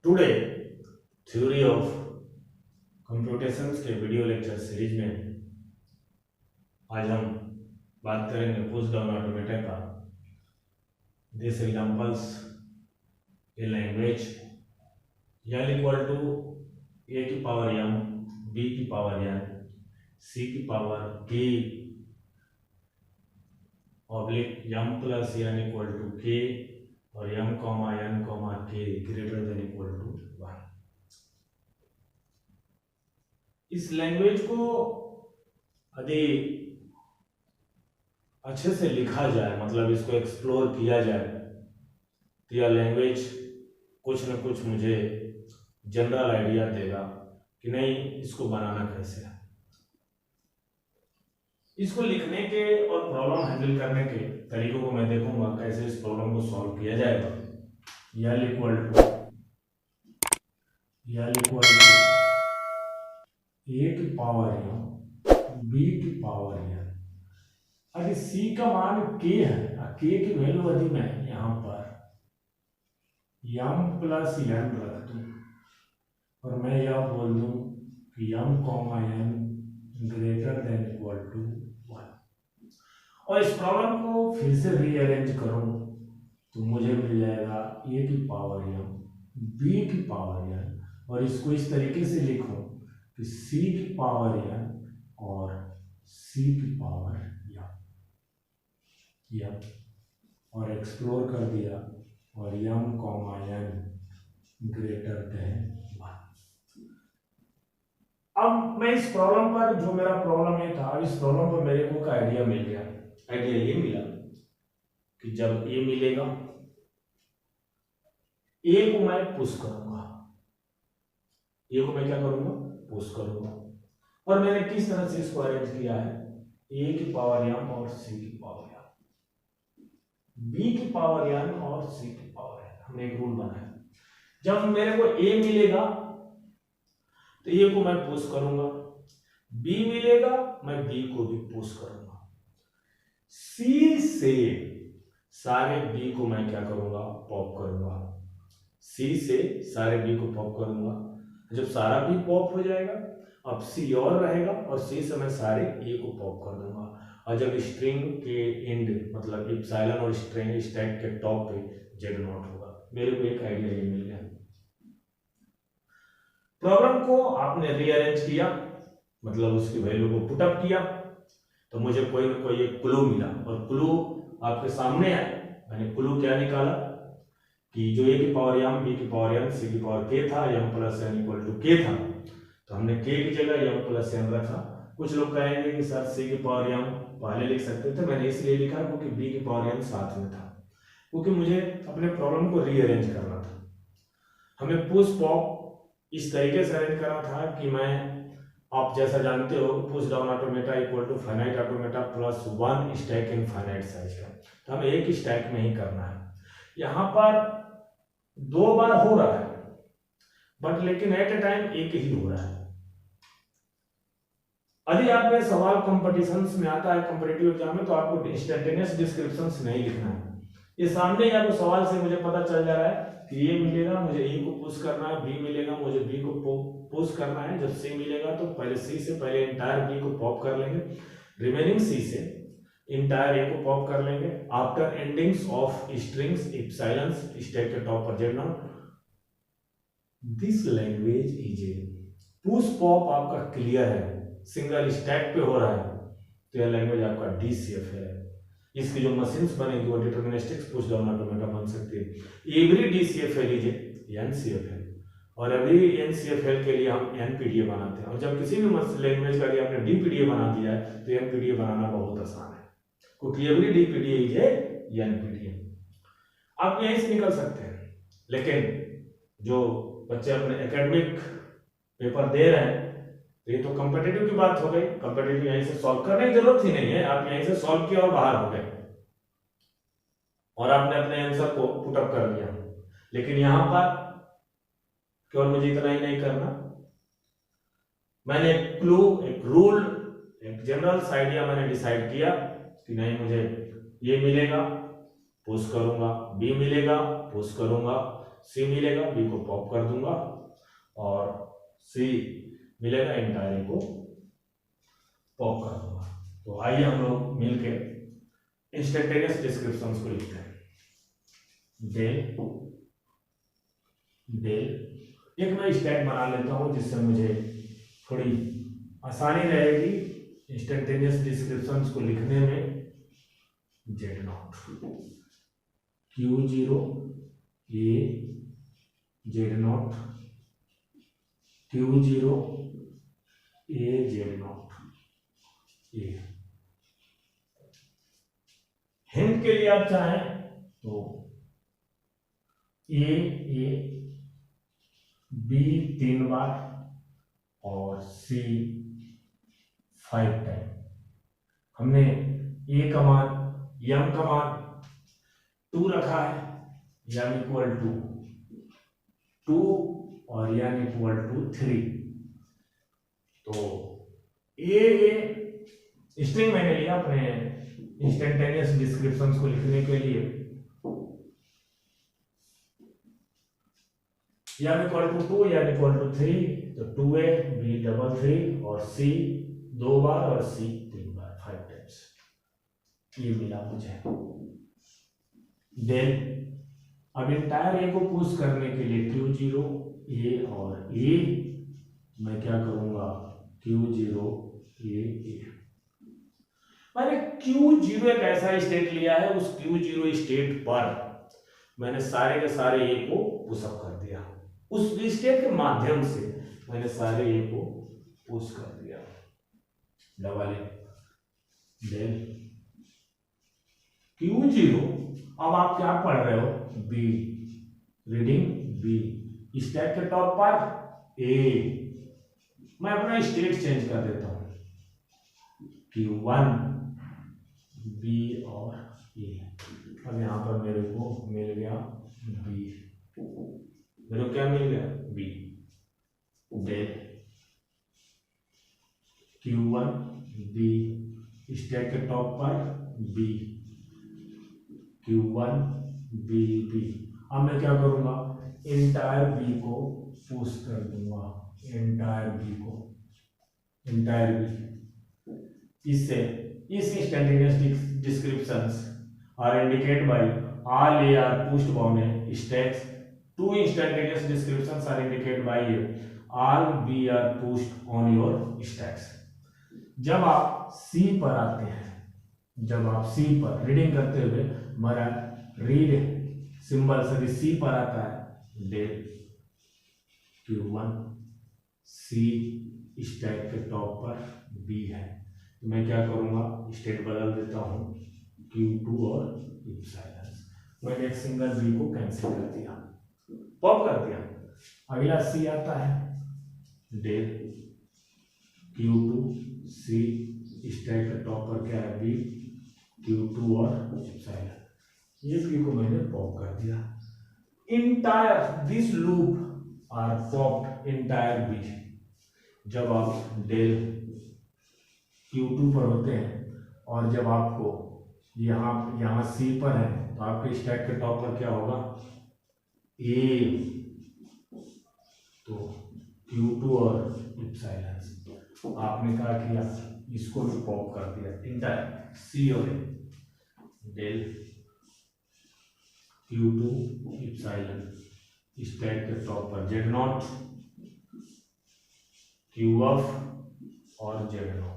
Today theory of computations के video lecture series में आज हम बात करेंगे पुश डाउन ऑटोमेटा का। This examples a language L equal to A की पावर एम, बी की पावर एन, सी की power K oblique M plus N equal to K और M comma N comma K greater than equal to 1। इस language को यदि अच्छे से लिखा जाए, मतलब इसको एक्सप्लोर किया जाए, तो यह लैंग्वेज कुछ न कुछ मुझे जनरल आइडिया देगा कि नहीं इसको बनाना कैसे है। इसको लिखने के और प्रॉब्लम हैंडल करने के तरीकों को मैं देखूंगा कैसे इस प्रॉब्लम को सॉल्व किया जाएगा। यल इक्वल टू ए की पावर एम, बी की पावर एन। अगर सी का मान के है, के की वैल्यू यदि मैं यहाँ पर एम प्लस एन रख दूं और मैं यह बोल दूं कि M comma N greater than equal to 1 और इस प्रॉब्लम को फिर से रीअरेंज करूं तो मुझे मिल जाएगा ए की पावर एम, बी की पावर एन और इसको इस तरीके से लिखूं कि सी की पावर एन और सी की पावर एम और एक्सप्लोर कर दिया और M comma N greater than 1। अब मैं इस प्रॉब्लम पर, जो मेरा प्रॉब्लम ये था, इस प्रॉब्लम पर मेरे को आइडिया मिल गया। आइडिया ये मिला कि जब ए मिलेगा, ए को मैं पुश करूंगा, ए को मैं क्या करूंगा, पुश करूंगा। और मैंने किस तरह से इसको अरेंज किया है, ए की पावर एम और सी की पावर एम, बी की पावर एन और सी की पावर एन। हमने एक रूल बनाया, जब मेरे को ए मिलेगा तो ए को मैं पुश करूंगा, बी मिलेगा मैं बी को भी पुश करूंगा, सी से सारे बी को मैं क्या करूंगा, पॉप करूंगा, सी से सारे बी को पॉप करूंगा। जब सारा बी पॉप हो जाएगा, अब सी और रहेगा और सी से मैं सारे ए को पॉप कर दूंगा। और जब स्ट्रिंग के एंड, मतलब इप्सिलॉन और स्ट्रिंग स्टैक के टॉप पे जेड नॉट होगा। मेरे को एक आइडिया ये मिल गया। प्रॉब्लम को आपने रीअरेंज किया, मतलब उसकी वैल्यू को पुट अप किया, तो मुझे कोई ना कोई एक क्लू मिला और क्लू आपके सामने है। मैंने क्लू क्या निकाला कि जो ए की पावर एम, बी की पावर एन, सी की पावर के था, M plus N equal to K था, तो हमने के की जगह एम प्लस एन रखा। कुछ लोग कहेंगे कि सर सी की पावर एम पहले लिख सकते थे, मैंने इसलिए लिखा क्योंकि बी की पावर एन साथ में था, क्योंकि मुझे अपने प्रॉब्लम को रीअरेंज करना था। हमें पुश पॉप इस तरीके से अरेंज करना था कि मैं, आप जैसा जानते हो, push down automata equal to finite automata plus 1 stack infinite size का, तो हमें एक स्टैक में ही करना है। यहाँ पर 2 बार हो रहा है, बट लेकिन एट ए टाइम एक ही हो रहा है। यदि आपके सवाल कंपटीशंस में आता है, कॉम्पिटिटिव एग्जाम में, तो आपको इंस्टेंटेनियस डिस्क्रिप्शंस नहीं लिखना है। ये सामने ही आपको सवाल से मुझे पता चल जा रहा है कि ए मिलेगा मुझे ए को पुश करना है, बी मिलेगा मुझे बी को पुश करना है। जब सी मिलेगा तो पहले सी से पहले इंटायर बी को पॉप कर लेंगे, रिमेनिंग सी से इंटायर ए को पॉप कर लेंगे। After endings of strings epsilons stack के टॉप पर Z not. This language is a push pop आपका क्लियर है, सिंगल स्टैक पे हो रहा है, तो यह लैंग्वेज आपका DCF है। इसकी जो मशीन्स बनेगी वो डिटरमिनिस्टिक पुश डाउन ऑटोमेटा बन सकती है। एवरी DCFL इज NCFL और एवरी NCFL के लिए हम NPDA बनाते हैं। और जब किसी भी लैंग्वेज का आपने DPDA बना दिया है तो NPDA बनाना बहुत आसान है, क्योंकि एवरी DPDA इज NPDA। आप यहीं से निकल सकते हैं, लेकिन जो बच्चे अपने एकेडमिक पेपर दे रहे हैं, तो ये तो कॉम्पिटिटिव की बात हो गई। कॉम्पिटिटिव यहीं से सॉल्व करने की जरूरत ही नहीं है, आप यहीं से सॉल्व किया और बाहर हो गए और आपने अपने आंसर को पुट अप कर लिया। लेकिन यहां पर केवल मुझे इतना ही नहीं करना, मैंने एक क्लू, एक रूल, एक जनरल आइडिया मैंने डिसाइड किया कि नहीं, मुझे ये मिलेगा पुश करूंगा, बी मिलेगा पुश करूंगा, सी मिलेगा, बी को पॉप कर दूंगा और सी मिलेगा, इंटायर को पॉप कर दूंगा। तो आइए हम लोग मिलके इंस्टेंटेनियस डिस्क्रिप्शंस को लिखते हैं। डेल डेल एक मैं स्टैक बना लेता हूं जिससे मुझे थोड़ी आसानी रहेगी इंस्टेंटेनियस डिस्क्रिप्शंस को लिखने में। Z not Q0 A Z not Q0 A Z not A। Hint के लिए आप चाहें तो A B 3 बार और C 5 टाइम। हमने A का मान m का मान 2 रखा है, m इक्वल टू 2 और n इक्वल टू 3। तो ए स्ट्रिंग मैंने लिया अपने इंस्टेंटेनियस डिस्क्रिप्शंस को लिखने के लिए। m equal to 2, n equal to 3, तो 2a b डबल 3 और c 2 बार और c 3 बार 5 टाइम्स। ये मिला मुझे। देन अब इंटायर ए को पुश करने के लिए Q0 A और A मैं क्या करूंगा, Q0 A। मैंने Q0 एक ऐसा स्टेट लिया है, उस Q0 स्टेट पर मैंने सारे के सारे A को पुशअप कर दिया। उस स्टेट के माध्यम से मैंने सारे A को पुश कर दिया। Double A then Q0। अब आप क्या पढ़ रहे हो, B रीडिंग B स्टैक के टॉप पर A। मैं अपना स्टेट चेंज कर देता हूं, Q1 B और A। अब यहां पर मेरे को मिल गया B, मेरे को क्या मिल गया B। Then Q1 B stack के टॉप पर B Q1 B B। अब मैं क्या करूंगा, इंटायर B को पुश कर दूंगा, इंटायर B। इससे इस instantaneous descriptions are indicate by all A are pushed on a stacks. Two instantaneous descriptions are indicate by all B are pushed on your stacks. जब आप C पर आते हैं, जब आप C पर रीडिंग करते हुए हमारा रीड सिंबल सभी C पर आता है, डेल Q1 C स्टैक के टॉप पर B है, तो मैं क्या करूंगा, स्टेट बदल देता हूं Q2 और इप्सिलॉन। मैंने एक सिंगल B को कैंसिल कर दिया, पॉप कर दिया। अगला C आता है, डेल Q2 C स्टैक के टॉप पर क्या है B Q2 और इप्सिलॉन। ये B को मैंने पॉप कर दिया। Entire this loop are popped entire B। जब आप डेल Q2 पर होते हैं और जब आपको यहाँ C पर है, तो आपके स्टैक के टॉप पर क्या होगा A, तो Q2 और इप्सिलॉन। आपने क्या किया, इसको भी पॉप कर दिया, इंटायर C और A। Del Q2 epsilon stack के टॉप पर जेड नॉट Qf और Z nought.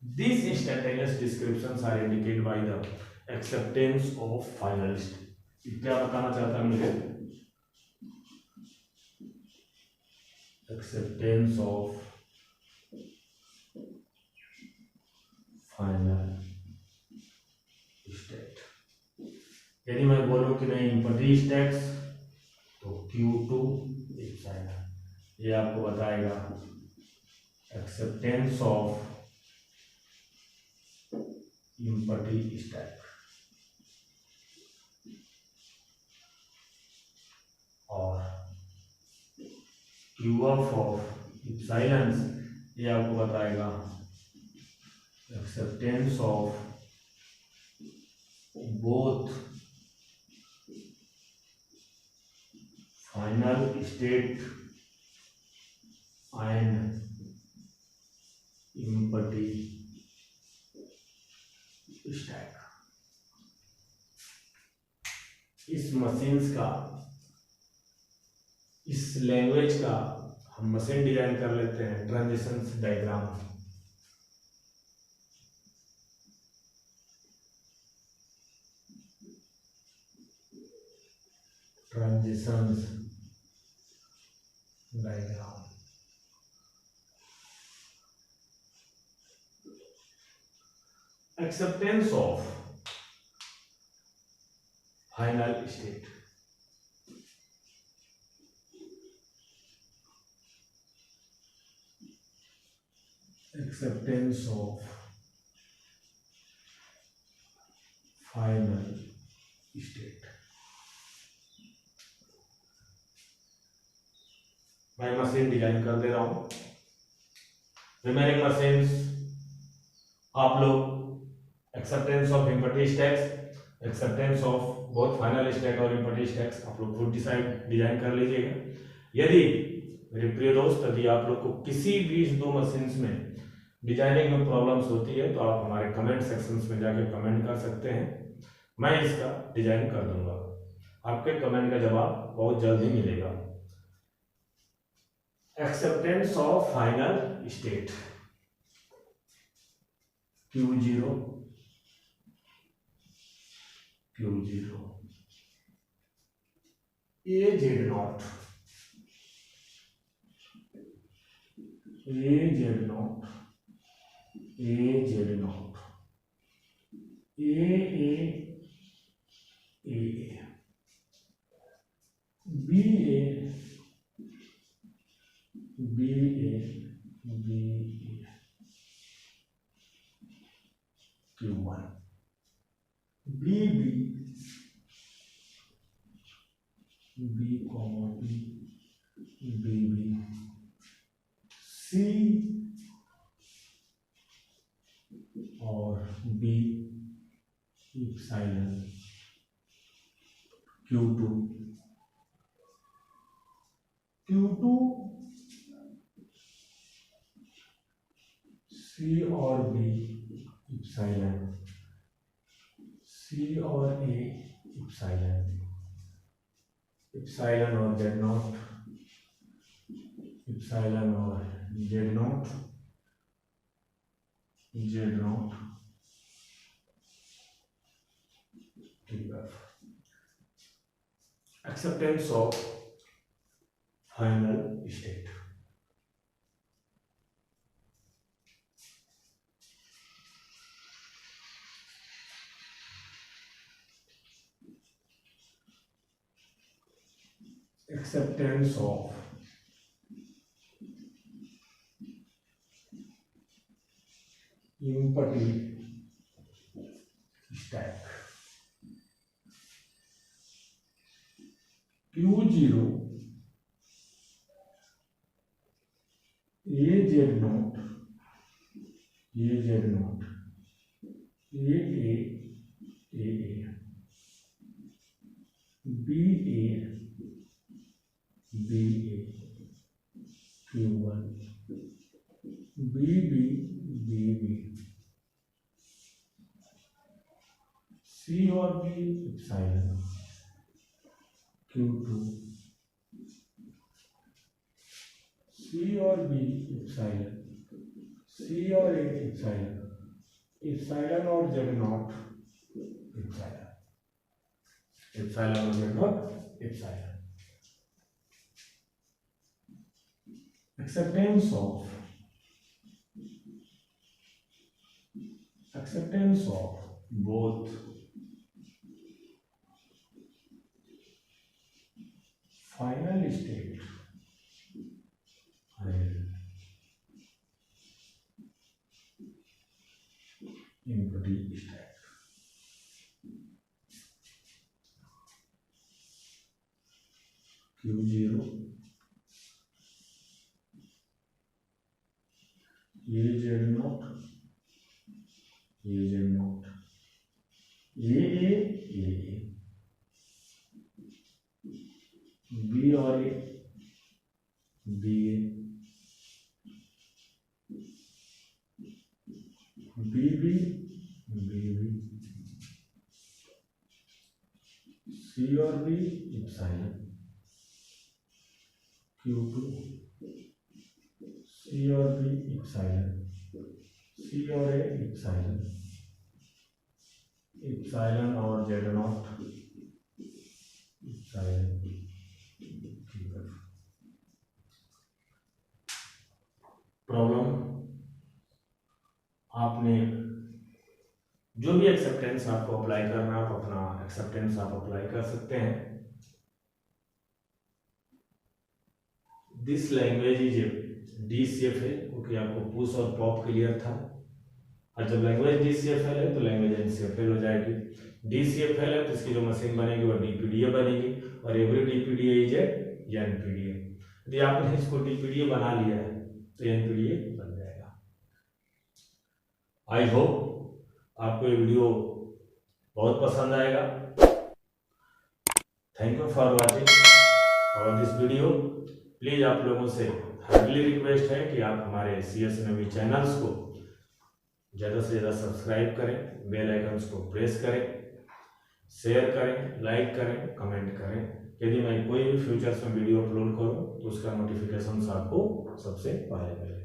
These instantaneous descriptions are indicated by the acceptance of finalist। क्या बताना चाहता है मुझे, acceptance of final state। यदि मैं बोलूं कि नहीं इम्पटी स्टैक्स, तो Q2 इप्सिलॉन, ये आपको बताएगा एक्सेप्टेंस ऑफ इम्पटी स्टैक। और Qf ऑफ इप्सिलॉन, ये आपको बताएगा acceptance of both final state and empty stack. इस मशीन्स का, इस लैंग्वेज का हम मशीन डिजाइन कर लेते हैं transitions diagram. Transitions diagram. Acceptance of final state. Acceptance of final state। मैं मशीन डिजाइन कर दे रहा हूं। रिमेनिंग मशीन्स आप लोग acceptance of empty stacks, acceptance of both final state और एम्प्टी स्टैक्स आप लोग खुद डिजाइन कर लीजिएगा। यदि मेरे प्रिय दोस्त, यदि आप लोग को किसी भी इस दो मशीन्स में डिजाइनिंग में प्रॉब्लम्स होती है तो आप हमारे कमेंट सेक्शंस में जाके कमेंट कर सकते हैं, मैं इसका डिजाइन कर दूंगा। आपके कमेंट का जवाब बहुत जल्द ही मिलेगा। Acceptance of final state Q0 Q0 AZ0 AZ0 AZ0 AA AA BA BA BA Q1 BB B comma B BB C और B epsilon Q2 Q2 C और B इप्सिलॉन C और A इप्सिलॉन इप्सिलॉन और Z0 epsilon और Z0 Z0 acceptance of final state। acceptance of empty stack Q0 AZ0 AZ0 AA AA BA BA Q1 BB BB C और B epsilon Q2 C और B epsilon C और A epsilon epsilon और Z0 epsilon epsilon और Z0 epsilon. acceptance of both final state and empty stack। Q0 AZ0 AZ0 AA AA B और ए, B ए, B B, B B, सी और B epsilon, Q2, सी और B epsilon, सी और A epsilon, epsilon और Z not epsilon. Problem आपने जो भी acceptance आपको apply करना है आप अपना एक्सेप्टेंस आप अप्लाई कर सकते हैं। दिस लैंग्वेज इज DCFL है क्योंकि आपको पुश और पॉप क्लियर था, और जब लैंग्वेज DCFL है तो लैंग्वेज NCFL हो जाएगी। DCFL है तो इसकी जो मशीन बनेगी वो DPDA बनेगी, और एवरी DPDA इज NPDA। यदि आपने इसको DPDA बना लिया है तो NPDA बन जाएगा। आई होप आपको ये वीडियो बहुत पसंद आएगा। थैंक यू फॉर वाचिंग और दिस वीडियो। प्लीज आप लोगों से हार्डली रिक्वेस्ट है कि आप हमारे CS नवी चैनल्स को ज़्यादा से ज़्यादा सब्सक्राइब करें, बेल आइकन्स को प्रेस करें, शेयर करें, लाइक करें, कमेंट करें। यदि मैं कोई भी फ्यूचर्स में वीडियो अपलोड करूं तो उसका नोटिफिकेशन आपको सबसे पहले मिले।